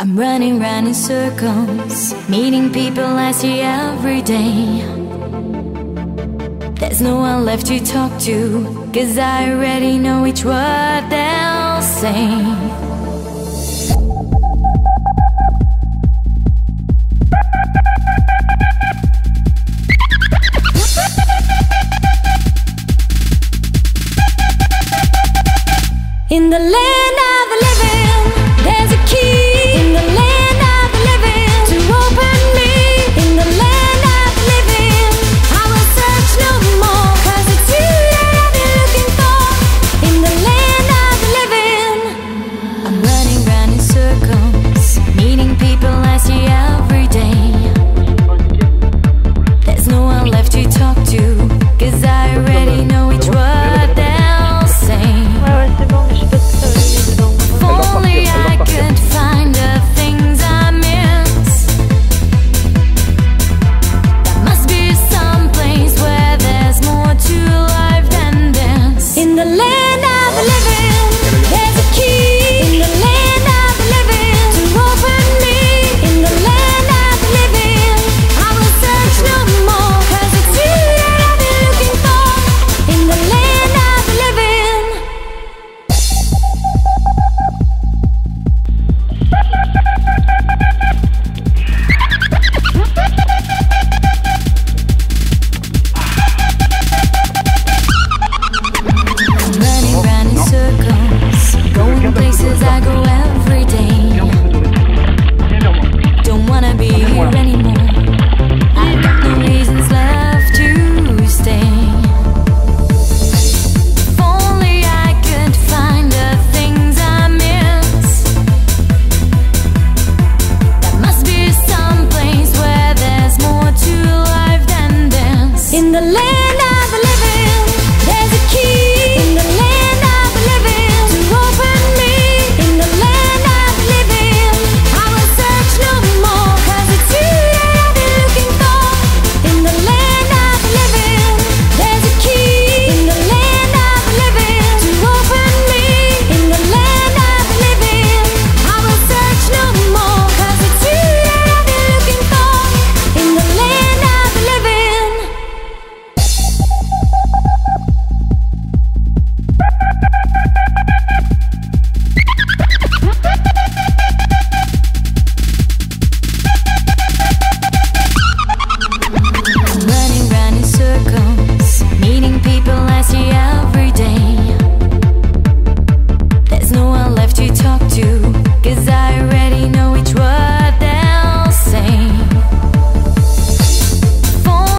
I'm running round in circles, meeting people I see every day. There's no one left to talk to, 'cause I already know each word they'll say. In the land of the living, there's a key. In the land of the living, to open me. In the land of the living, I will search no more, 'cause it's you that I've been looking for. In the land of the living, I'm running round in circles, meeting people I see every day. There's no one left to talk to, 'cause I already know each word they'll say. If only I could find the things I miss. There must be some place where there's more to life than this. In the land of the living, there's a key. In the land of the living, to open me. In the land of the living, I will search no more, 'cause it's you that I've been looking for. In the land of the living.